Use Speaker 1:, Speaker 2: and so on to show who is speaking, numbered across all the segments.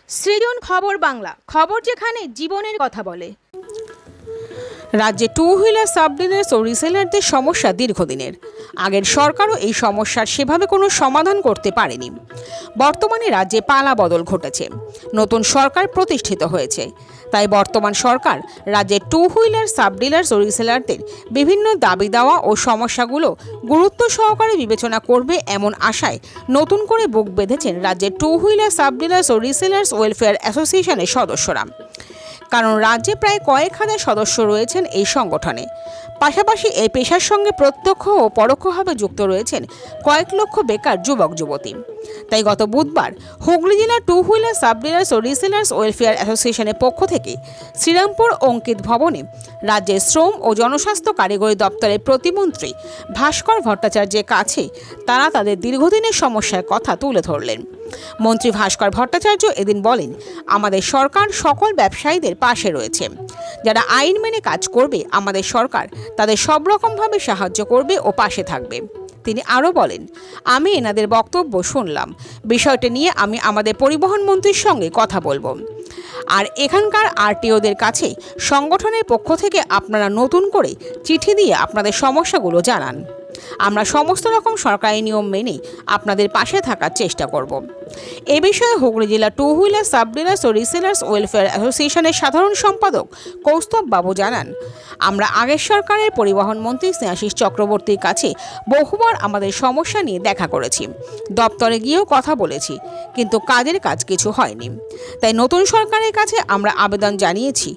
Speaker 1: সৃজন খবর বাংলা, খবর যেখানে জীবনের কথা বলে। রাজ্যে টু হুইলার সাব ডিলার্স ও রিসেলারদের সমস্যা দীর্ঘদিনের। আগের সরকারও এই সমস্যার সেভাবে কোনো সমাধান করতে পারেনি। বর্তমানে রাজ্যে পালা বদল ঘটেছে, নতুন সরকার প্রতিষ্ঠিত হয়েছে। তাই বর্তমান সরকার রাজ্যে টু হুইলার সাব ডিলার্স ও রিসেলারদের বিভিন্ন দাবি দেওয়া ও সমস্যাগুলো গুরুত্ব সহকারে বিবেচনা করবে এমন আশায় নতুন করে বুক বেঁধেছেন রাজ্যের টু হুইলার সাব ডিলার্স ও রিসেলার্স ওয়েলফেয়ার অ্যাসোসিয়েশনের সদস্যরা। কারণ রাজ্যে প্রায় কয়েক হাজার সদস্য রয়েছেন এই সংগঠনে। পাশাপাশি এই পেশার সঙ্গে প্রত্যক্ষ ও পরোক্ষভাবে যুক্ত রয়েছেন কয়েক লক্ষ বেকার যুবক যুবতী। তাই গত বুধবার হুগলি জেলা টু হুইলার সাব ডিলার্স ও রিসেলার্স ওয়েলফেয়ার অ্যাসোসিয়েশনের পক্ষ থেকে শ্রীরামপুর অঙ্কিত ভবনে রাজ্যের শ্রম ও জনস্বাস্থ্য কারিগরি দপ্তরের প্রতিমন্ত্রী ভাস্কর ভট্টাচার্যের কাছে তারা তাদের দীর্ঘদিনের সমস্যার কথা তুলে ধরলেন। মন্ত্রী ভাস্কর ভট্টাচার্য এদিন বলেন, আমাদের সরকার সকল ব্যবসায়ীদের পাশে রয়েছে। যারা আইন মেনে কাজ করবে আমাদের সরকার তাদের সব রকমভাবে সাহায্য করবে ও পাশে থাকবে। তিনি আরও বলেন, আমি এনাদের বক্তব্য শুনলাম, বিষয়টি নিয়ে আমি আমাদের পরিবহন মন্ত্রীর সঙ্গে কথা বলবো। আর এখানকার আরটিওদের কাছে সংগঠনের পক্ষ থেকে আপনারা নতুন করে চিঠি দিয়ে আপনাদের সমস্যাগুলো জানান। আমরা সমস্ত রকম সরকারি নিয়ম মেনে আপনাদের পাশে থাকার চেষ্টা করব। এ বিষয়ে হুগলি জেলা টু হুইলার সাব ডিলার্স ও রিসেলার্স ওয়েলফেয়ার অ্যাসোসিয়েশনের সাধারণ সম্পাদক কৌস্তব বাবু জানান, আমরা আগের সরকারের পরিবহন মন্ত্রী স্নেহাশিস চক্রবর্তীর কাছে বহুবার আমাদের সমস্যা নিয়ে দেখা করেছি, দপ্তরে গিয়েও কথা বলেছি, কিন্তু কাজের কাজ কিছু হয়নি। তাই নতুন সরকারের কাছে আমরা আবেদন জানিয়েছি।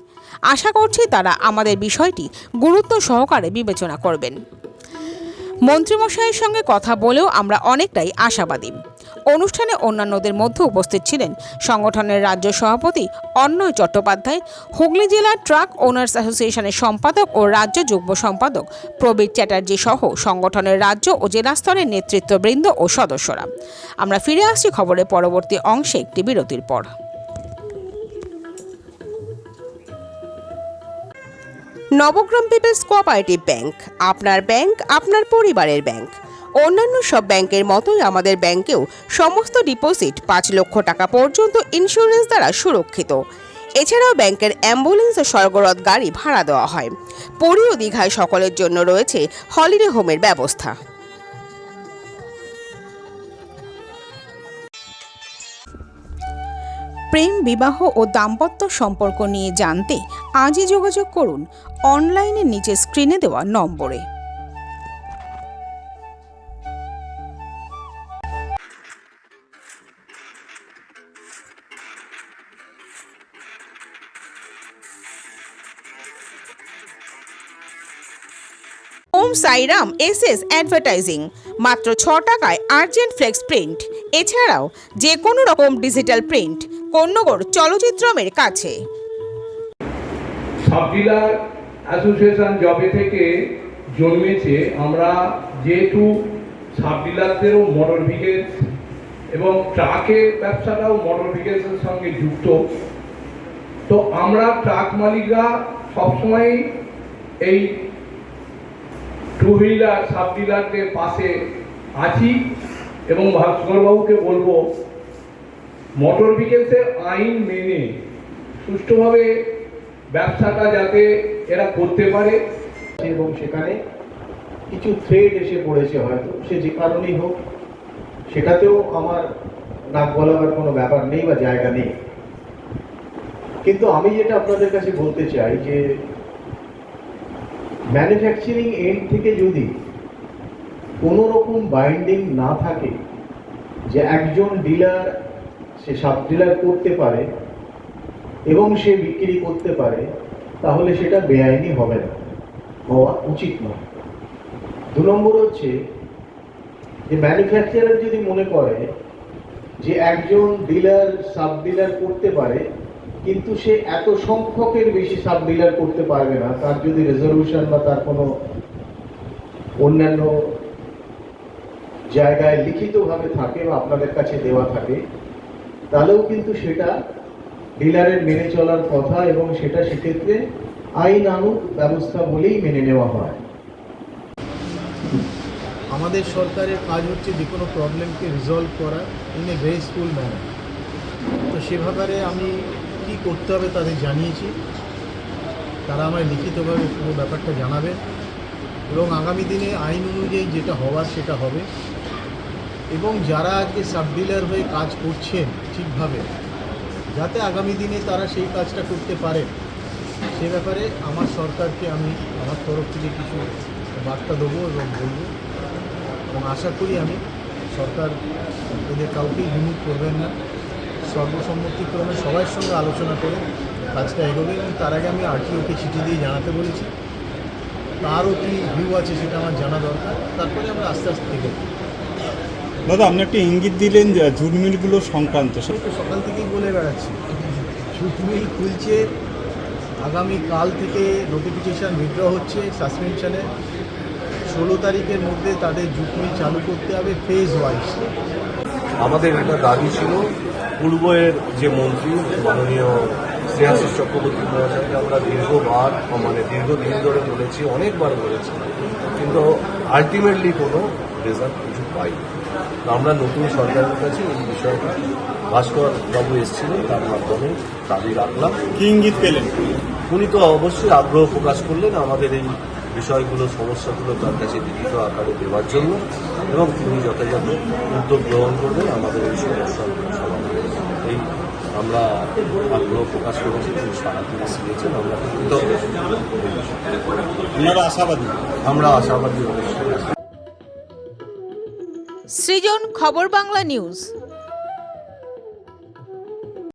Speaker 1: আশা করছি তারা আমাদের বিষয়টি গুরুত্ব সহকারে বিবেচনা করবেন। মন্ত্রীমশাইয়ের সঙ্গে কথা বলেও আমরা অনেকটাই আশাবাদী। অনুষ্ঠানে অন্যান্যদের মধ্যে উপস্থিত ছিলেন সংগঠনের রাজ্য সভাপতি অন্নয় চট্টোপাধ্যায়, হুগলি জেলা ট্রাক ওনার্স অ্যাসোসিয়েশনের সম্পাদক ও রাজ্য যুগ্ম সম্পাদক প্রবীর চ্যাটার্জি সহ সংগঠনের রাজ্য ও জেলা স্তরের নেতৃত্ববৃন্দ ও সদস্যরা। আমরা ফিরে আসছি খবরের পরবর্তী অংশে একটি বিরতির পর।
Speaker 2: নবগ্রাম পিপলস কোঅপারেটিভ ব্যাংক, আপনার ব্যাংক আপনার পরিবারের ব্যাংক। অন্যান্য সব ব্যাংকের মতোই আমাদের ব্যাংকেও সমস্ত ডিপোজিট 5 লক্ষ টাকা পর্যন্ত ইন্স্যুরেন্স দ্বারা সুরক্ষিত। এছাড়াও ব্যাংকের অ্যাম্বুলেন্স ও স্বর্গরথ গাড়ি ভাড়া দেওয়া হয়। পুরী ও দীঘায় সকলের জন্য রয়েছে হলিডে হোমের ব্যবস্থা।
Speaker 1: প্রেম, বিবাহ ও দাম্পত্য সম্পর্ক নিয়ে জানতে আজই যোগাযোগ করুন অনলাইনে নিচে স্ক্রিনে দেওয়া নম্বরে। ওম সাইরাম এসএস অ্যাডভার্টাইজিং, মাত্র 6 টাকায় আর্জেন্ট ফ্লেক্স প্রিন্ট। এছাড়াও যে কোনো রকম ডিজিটাল প্রিন্ট কোন্নগর চলচ্চিত্রমের কাছে।
Speaker 3: সাব ডিলার অ্যাসোসিয়েশন জবে থেকে জন্মেছে। আমরা যেহেতু সাব ডিলারদেরও মোটর ভেহিকেলস এবং ট্রাকের ব্যবসাটাও মোটর ভেহিকেলসের সঙ্গে যুক্ত, তো আমরা ট্রাক মালিকরা সবসময় এই টু হুইলার সাব ডিলারদের পাশে আছি এবং ভাস্করবাবুকে বলবো মোটর ভেহিকেলসের আইন মেনে সুষ্ঠুভাবে ব্যবসাটা যাতে এরা করতে পারে।
Speaker 4: এবং সেখানে কিছু থ্রেড এসে পড়েছে, হয়তো সে যে কারণেই হোক, সেটাতেও আমার নাক গলাবার কোনো ব্যাপার নেই বা জায়গা নেই। কিন্তু আমি যেটা আপনাদের কাছে বলতে চাই যে ম্যানুফ্যাকচারিং এন্ড থেকে যদি কোনো রকম বাইন্ডিং না থাকে যে একজন ডিলার সে সাব ডিলার করতে পারে এবং সে বিক্রি করতে পারে, তাহলে সেটা বেআইনি হবে না, হওয়া উচিত নয়। 2 নম্বর হচ্ছে যে ম্যানুফ্যাকচারার যদি মনে করে যে একজন ডিলার সাব ডিলার করতে পারে, কিন্তু সে এত সংখ্যকের বেশি সাব ডিলার করতে পারবে না, তার যদি রেজলিউশন বা তার কোনো অন্যান্য জায়গায় লিখিতভাবে থাকে বা আপনাদের কাছে দেওয়া থাকে, তাহলেও কিন্তু সেটা ডিলারের মেনে চলার কথা এবং সেটা সেক্ষেত্রে আইনানুগ ব্যবস্থা বলেই মেনে নেওয়া হয়। আমাদের সরকারের কাজ হচ্ছে যে কোনো প্রবলেমকে রিজলভ করা ইন এ গ্রেসফুল ম্যানার। তো
Speaker 5: সে ব্যাপারে আমি কী করতে হবে তাদের জানিয়েছি। তারা আমায় লিখিতভাবে পুরো ব্যাপারটা জানাবে এবং আগামী দিনে আইন অনুযায়ী যেটা হওয়ার সেটা হবে। এবং যারা আজকে সাব ডিলার হয়ে কাজ করছেন ঠিকভাবে, যাতে আগামী দিনে তারা সেই কাজটা করতে পারে, সে ব্যাপারে আমার সরকারকে আমি আমার তরফ থেকে কিছু বার্তা দেবো এবং বলবো। এবং আশা করি আমি সরকার এদের কাউকেই রিমুভ করবেন না, সর্বসম্মতিক্রমে সবার সঙ্গে আলোচনা করে কাজটা এগোবে। এবং তার আগে আমি আরটিওকে চিঠি দিয়ে জানাতে বলেছি, তারও কী ভিউ আছে সেটা আমার জানা দরকার, তারপরে আমরা আস্তে আস্তে এগোবো।
Speaker 6: দাদা, আপনি একটা ইঙ্গিত দিলেন যে জুট মিলগুলো সংক্রান্ত।
Speaker 5: আমি তো সকাল থেকেই বলে বেড়াচ্ছি, জুট মিল খুলছে, আগামী কাল থেকে নোটিফিকেশান উইথড্র হচ্ছে সাসপেনশনে। 16 তারিখের মধ্যে তাদের জুট মিল চালু করতে হবে ফেজ ওয়াইজ।
Speaker 7: আমাদের এটা দাবি ছিল, পূর্বের যে মন্ত্রী মাননীয় শ্রেয়াশিস চক্রবর্তী মহাশয়কে আমরা দীর্ঘদিন ধরে বলেছি, অনেকবার বলেছি, কিন্তু আলটিমেটলি কোনো রেজাল্ট কিছু পাইনি। তো আমরা নতুন সরকারের কাছে এই বিষয়টা, ভাস্কর বাবু এসেছিলেন, তার মাধ্যমে দাবি রাখলাম।
Speaker 6: কি ইঙ্গিত পেলেন?
Speaker 7: উনি তো অবশ্যই আগ্রহ প্রকাশ করলেন আমাদের এই বিষয়গুলো, সমস্যাগুলো তার কাছে লিখিত আকারে দেওয়ার জন্য, এবং তিনি যথাযথ উদ্যোগ গ্রহণ করবেন আমাদের এই সমস্যাগুলো সমাধান। এই আমরা আগ্রহ প্রকাশ করেছি, তিনি সারা তিনি শিখেছেন, আমরা
Speaker 6: আপনারা আশাবাদী?
Speaker 7: আমরা আশাবাদী অবশ্যই।
Speaker 1: সৃজন, খবর বাংলা নিউজ।